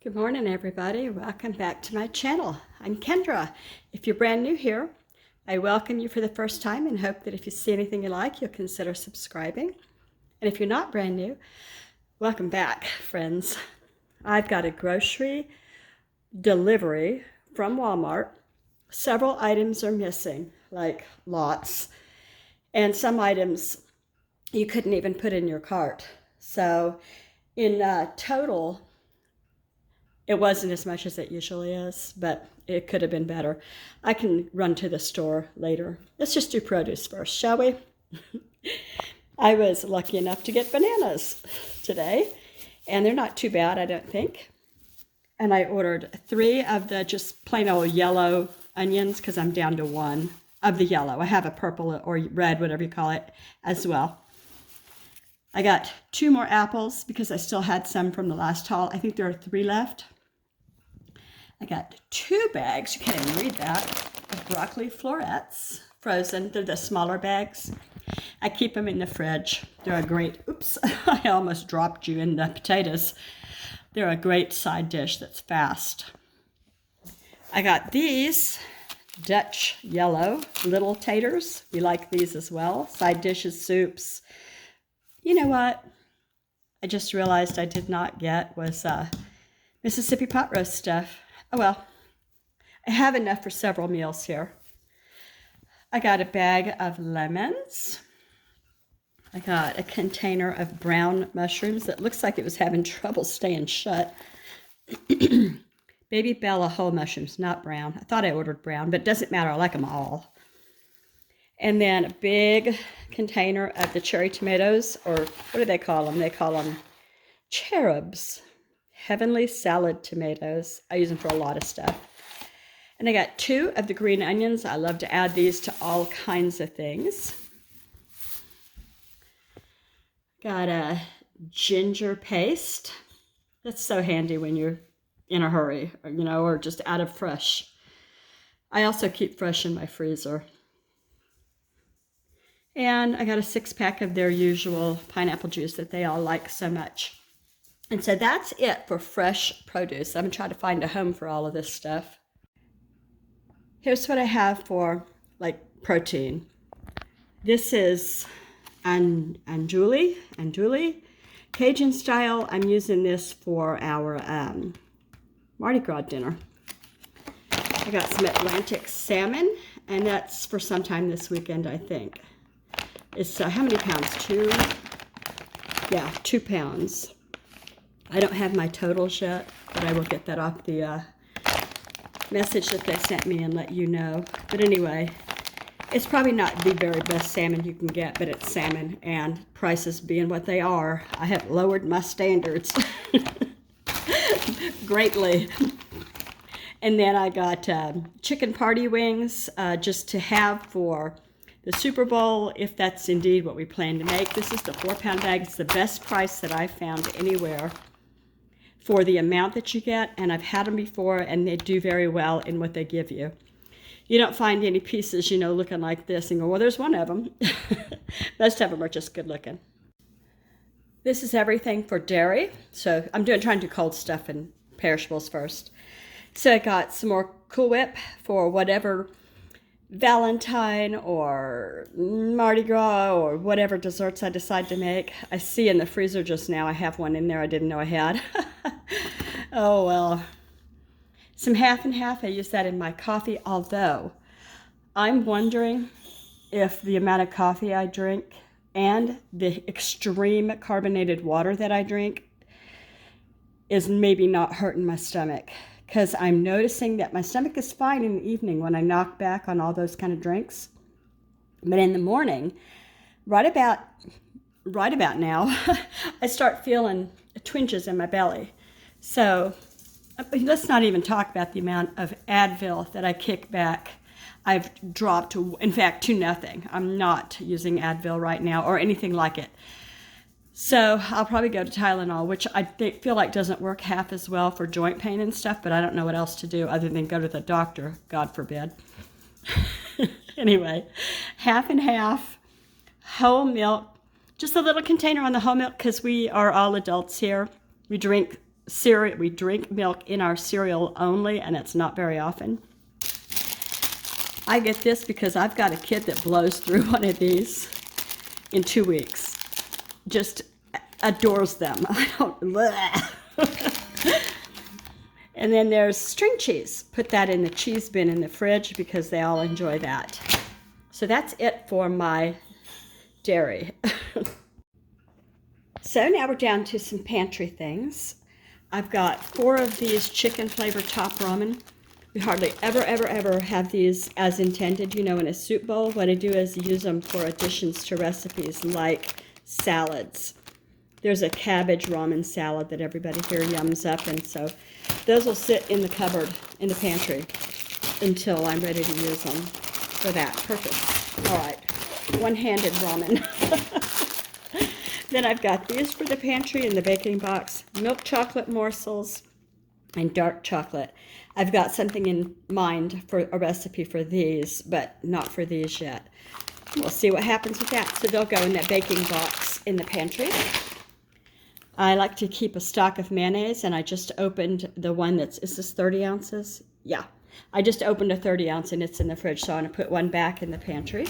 Good morning, everybody. Welcome back to my channel. I'm Kendra. If you're brand new here, I welcome you for the first time and hope that if you see anything you like, you'll consider subscribing. And if you're not brand new, welcome back, friends. I've got a grocery delivery from Walmart. Several items are missing, like lots. And some items you couldn't even put in your cart. So in total, it wasn't as much as it usually is, but it could have been better. I can run to the store later. Let's just do produce first, shall we? I was lucky enough to get bananas today, and they're not too bad, I don't think. And I ordered 3 of the just plain old yellow onions because I'm down to 1 of the yellow. I have a purple or red, whatever you call it, as well. I got 2 more apples because I still had some from the last haul. I think there are 3 left. I got 2 bags, you can't even read that, of broccoli florets, frozen. They're the smaller bags. I keep them in the fridge. They're a great, oops, I almost dropped you in the potatoes. They're a great side dish that's fast. I got these Dutch yellow little taters. We like these as well. Side dishes, soups. You know what I just realized I did not get was Mississippi pot roast stuff. Oh well, I have enough for several meals here. I got a bag of lemons. I got a container of brown mushrooms that looks like it was having trouble staying shut. Baby Bella whole mushrooms, not brown. I thought I ordered brown, but it doesn't matter. I like them all. And then a big container of the cherry tomatoes, or what do they call them? They call them cherubs. Heavenly salad tomatoes. I use them for a lot of stuff. And I got 2 of the green onions. I love to add these to all kinds of things. Got a ginger paste. That's so handy when you're in a hurry, or just out of fresh. I also keep fresh in my freezer. And I got a 6-pack of their usual pineapple juice that they all like so much. And so that's it for fresh produce. I'm going to try to find a home for all of this stuff. Here's what I have for, protein. This is andouille, Cajun style. I'm using this for our Mardi Gras dinner. I got some Atlantic salmon, and that's for sometime this weekend, I think. It's how many pounds? 2? Yeah, 2 pounds. I don't have my totals yet, but I will get that off the message that they sent me and let you know. But anyway, it's probably not the very best salmon you can get, but it's salmon, and prices being what they are, I have lowered my standards greatly. And then I got chicken party wings just to have for the Super Bowl, if that's indeed what we plan to make. This is the 4-pound bag. It's the best price that I've found anywhere for the amount that you get, and I've had them before, and they do very well in what they give you. You don't find any pieces, looking like this and go, well, there's one of them. Most of them are just good looking. This is everything for dairy. So I'm trying to do cold stuff and perishables first. So I got some more Cool Whip for whatever Valentine or Mardi Gras or whatever desserts I decide to make. I see in the freezer just now I have one in there I didn't know I had. Oh well. Some half and half. I use that in my coffee, although I'm wondering if the amount of coffee I drink and the extreme carbonated water that I drink is maybe not hurting my stomach. Because I'm noticing that my stomach is fine in the evening when I knock back on all those kind of drinks. But in the morning, right about now, I start feeling twinges in my belly. So let's not even talk about the amount of Advil that I kick back. I've dropped to, in fact, to nothing. I'm not using Advil right now or anything like it. So I'll probably go to Tylenol, which I feel like doesn't work half as well for joint pain and stuff, but I don't know what else to do other than go to the doctor, God forbid. Anyway, half and half, whole milk, just a little container on the whole milk because we are all adults here. We drink cereal. We drink milk in our cereal only, and it's not very often. I get this because I've got a kid that blows through one of these in 2 weeks. Just adores them. I don't. And then there's string cheese. Put that in the cheese bin in the fridge because they all enjoy that. So that's it for my dairy. So now we're down to some pantry things. I've got 4 of these chicken flavored top ramen. We hardly ever have these as intended, you know, in a soup bowl. What I do is use them for additions to recipes like salads. There's a cabbage ramen salad that everybody here yums up, and so those will sit in the cupboard, in the pantry, until I'm ready to use them for that purpose. All right, one-handed ramen. Then I've got these for the pantry in the baking box, milk chocolate morsels and dark chocolate. I've got something in mind for a recipe for these, but not for these yet. We'll see what happens with that. So they'll go in that baking box in the pantry. I like to keep a stock of mayonnaise, and I just opened the one that's, is this 30 ounces? Yeah. I just opened a 30 ounce and it's in the fridge, so I'm going to put one back in the pantry.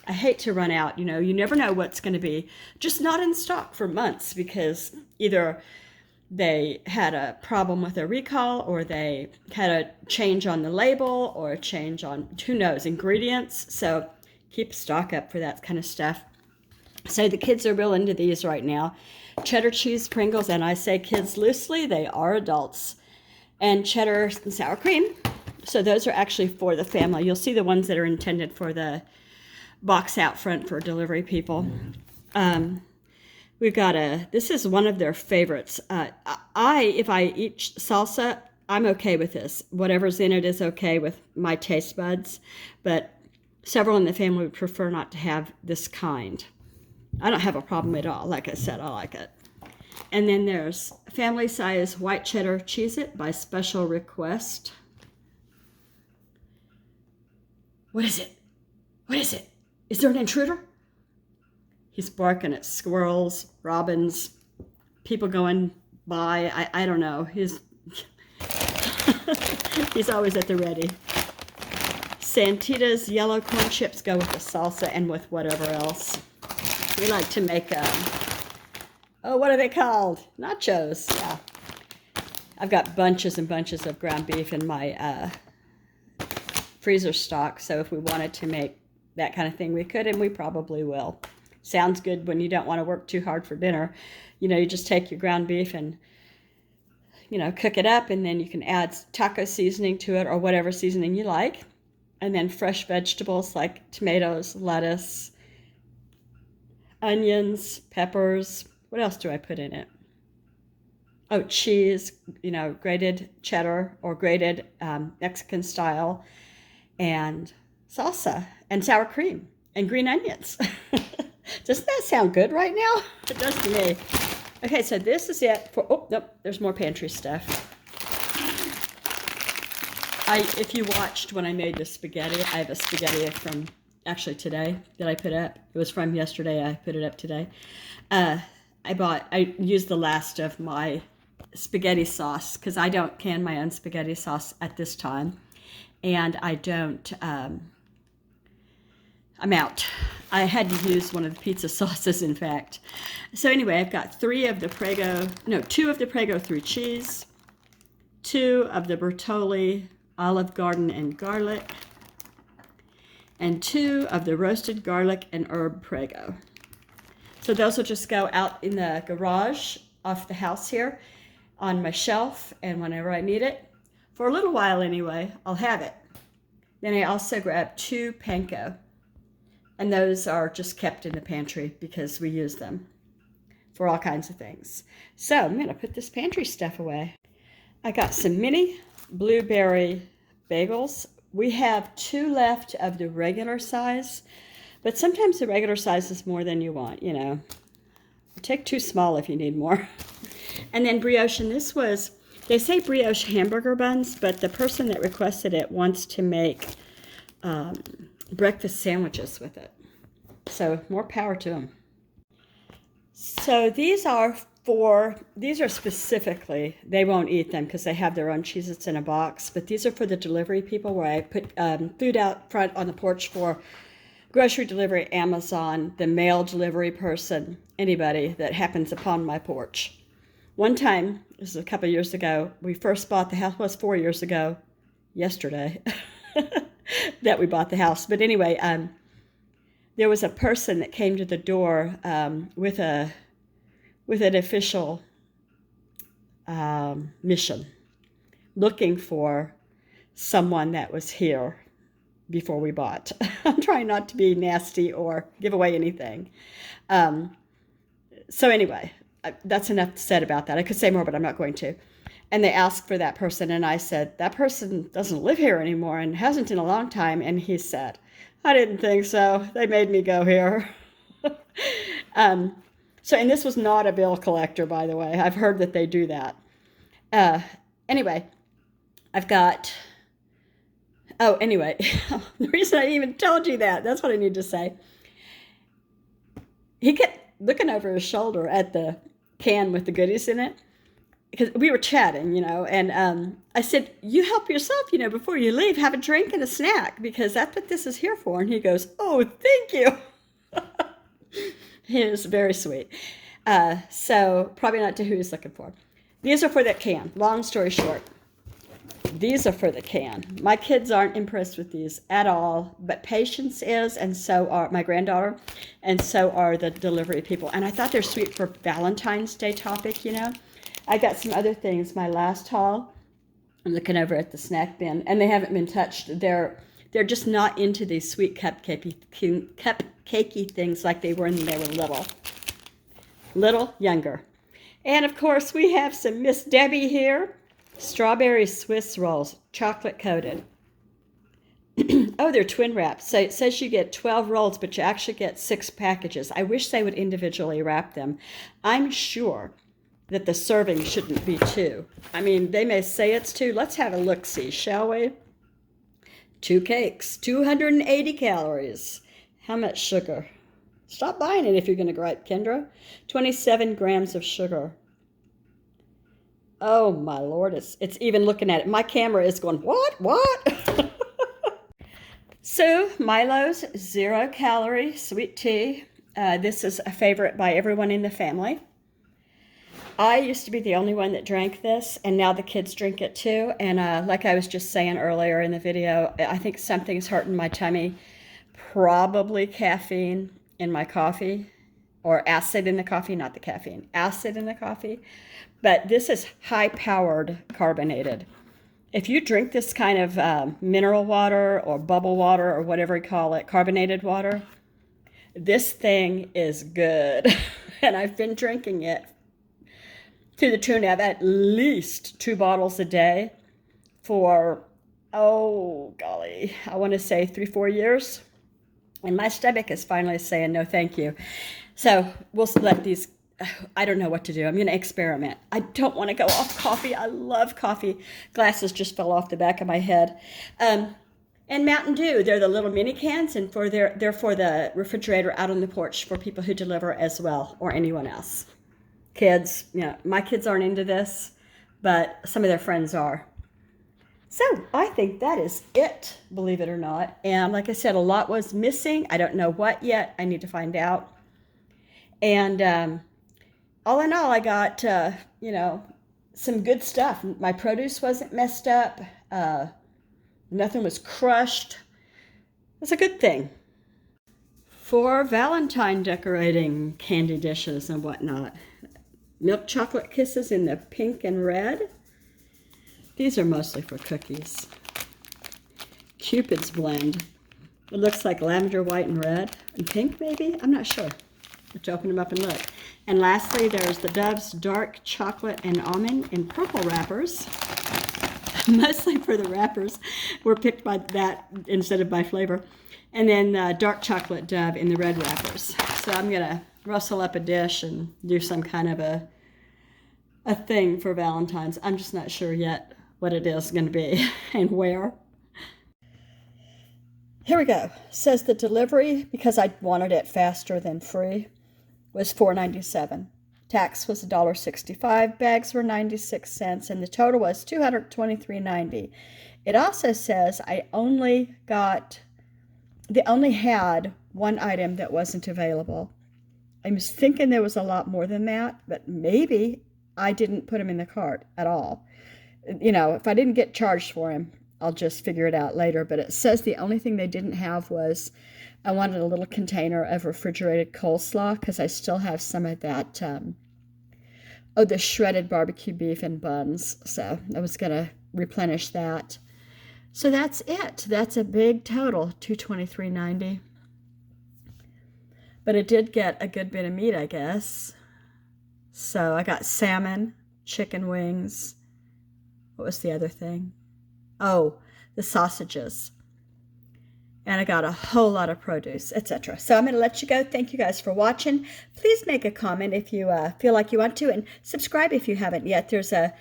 I hate to run out, you know, you never know what's going to be just not in stock for months because either they had a problem with a recall or they had a change on the label or a change on, who knows, ingredients. So keep stock up for that kind of stuff. So the kids are real into these right now. Cheddar cheese Pringles, and I say kids loosely, they are adults. And cheddar and sour cream. So those are actually for the family. You'll see the ones that are intended for the box out front for delivery people. We've got this is one of their favorites. If I eat salsa, I'm okay with this. Whatever's in it is okay with my taste buds, but several in the family would prefer not to have this kind. I don't have a problem at all. Like I said, I like it. And then there's family size white cheddar Cheez-It by special request. What is it? What is it? Is there an intruder? He's barking at squirrels, robins, people going by. I don't know. He's always at the ready. Santita's yellow corn chips go with the salsa and with whatever else. We like to make, what are they called? Nachos. Yeah. I've got bunches and bunches of ground beef in my freezer stock, so if we wanted to make that kind of thing, we could, and we probably will. Sounds good when you don't want to work too hard for dinner. You know, you just take your ground beef and, you know, cook it up, and then you can add taco seasoning to it or whatever seasoning you like. And then fresh vegetables like tomatoes, lettuce, onions, peppers. What else do I put in it? Oh, cheese, you know, grated cheddar or grated Mexican style, and salsa and sour cream and green onions. Doesn't that sound good right now? It does to me. Okay, so this is it for, oh, nope, there's more pantry stuff. If you watched when I made the spaghetti, I have a spaghetti from, actually today, that I put up. It was from yesterday, I put it up today. I used the last of my spaghetti sauce, because I don't can my own spaghetti sauce at this time. And I don't, I'm out. I had to use one of the pizza sauces, in fact. So anyway, I've got 2 of the Prego 3 cheese, 2 of the Bertolli Olive Garden and garlic, and 2 of the roasted garlic and herb Prego. So those will just go out in the garage off the house here on my shelf, and whenever I need it, for a little while anyway, I'll have it. Then I also grab 2 panko, and those are just kept in the pantry because we use them for all kinds of things. So I'm going to put this pantry stuff away. I got some mini blueberry bagels. We have 2 left of the regular size, but sometimes the regular size is more than you want, you know. Take 2 small if you need more. And then brioche, and this was, they say brioche hamburger buns, but the person that requested it wants to make breakfast sandwiches with it. So more power to them. So these are these are specifically, they won't eat them because they have their own Cheez-Its in a box, but these are for the delivery people where I put food out front on the porch for grocery delivery, Amazon, the mail delivery person, anybody that happens upon my porch. One time, this is a couple of years ago, we first bought the house, was 4 years ago, yesterday, that we bought the house. But anyway, there was a person that came to the door with an official mission, looking for someone that was here before we bought. I'm trying not to be nasty or give away anything. So anyway, that's enough said about that. I could say more, but I'm not going to. And they asked for that person, and I said, that person doesn't live here anymore and hasn't in a long time. And he said, I didn't think so. They made me go here. And this was not a bill collector, by the way. I've heard that they do that. Anyway, the reason I even told you that's what I need to say. He kept looking over his shoulder at the can with the goodies in it, because we were chatting, and I said, you help yourself, before you leave, have a drink and a snack, because that's what this is here for. And he goes, oh, thank you. He was very sweet. So probably not to who he's looking for. These are for that can. Long story short, these are for the can. My kids aren't impressed with these at all, but Patience is, and so are my granddaughter, and so are the delivery people. And I thought they're sweet for Valentine's Day topic, I got some other things. My last haul, I'm looking over at the snack bin, and they haven't been touched. They're just not into these sweet cupcakey things like they were when they were little younger. And of course, we have some Miss Debbie here. Strawberry Swiss rolls, chocolate coated. Oh, they're twin wraps. So it says you get 12 rolls, but you actually get 6 packages. I wish they would individually wrap them. I'm sure that the serving shouldn't be 2. I mean, they may say it's 2. Let's have a look-see, shall we? 2 cakes, 280 calories. How much sugar? Stop buying it if you're going to gripe, Kendra. 27 grams of sugar. Oh, my Lord, it's even looking at it. My camera is going, what? So, Milo's 0-calorie sweet tea. This is a favorite by everyone in the family. I used to be the only one that drank this, and now the kids drink it too. And like I was just saying earlier in the video, I think something's hurting my tummy. Probably caffeine in my coffee, or acid in the coffee, not the caffeine. Acid in the coffee. But this is high-powered carbonated. If you drink this kind of mineral water or bubble water or whatever you call it, carbonated water, this thing is good. And I've been drinking it to the tune of at least 2 bottles a day for, oh golly, I want to say 3-4 years. And my stomach is finally saying no thank you. So we'll let these, I don't know what to do. I'm going to experiment. I don't want to go off coffee. I love coffee. Glasses just fell off the back of my head. And Mountain Dew, they're the little mini cans, and they're for the refrigerator out on the porch for people who deliver as well, or anyone else. Kids, my kids aren't into this, but some of their friends are. So I think that is it, believe it or not. And like I said, a lot was missing. I don't know what yet. I need to find out. And all in all, I got, some good stuff. My produce wasn't messed up. Nothing was crushed. It's a good thing. For Valentine decorating candy dishes and whatnot. Milk chocolate kisses in the pink and red. These are mostly for cookies. Cupid's blend. It looks like lavender, white, and red. And pink, maybe? I'm not sure. Let's open them up and look. And lastly, there's the Dove's dark chocolate and almond in purple wrappers. Mostly for the wrappers. Were picked by that instead of by flavor. And then dark chocolate Dove in the red wrappers. So I'm going to rustle up a dish and do some kind of a thing for Valentine's. I'm just not sure yet what it is going to be and where. Here we go. It says the delivery, because I wanted it faster than free, was $4.97. Tax was $1.65. Bags were 96 cents, and the total was $223.90. It also says they only had one item that wasn't available. I was thinking there was a lot more than that, but maybe I didn't put them in the cart at all. You know, if I didn't get charged for them, I'll just figure it out later. But it says the only thing they didn't have was, I wanted a little container of refrigerated coleslaw because I still have some of that, the shredded barbecue beef and buns. So I was going to replenish that. So that's it. That's a big total, $223.90. But it did get a good bit of meat, I guess. So I got salmon, chicken wings. What was the other thing? Oh, the sausages. And I got a whole lot of produce, etc. So I'm going to let you go. Thank you guys for watching. Please make a comment if you feel like you want to, and subscribe if you haven't yet. There's an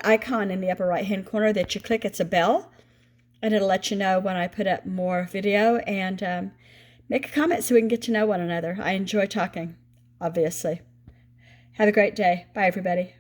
icon in the upper right-hand corner that you click. It's a bell, and it'll let you know when I put up more video, and make a comment so we can get to know one another. I enjoy talking, obviously. Have a great day. Bye, everybody.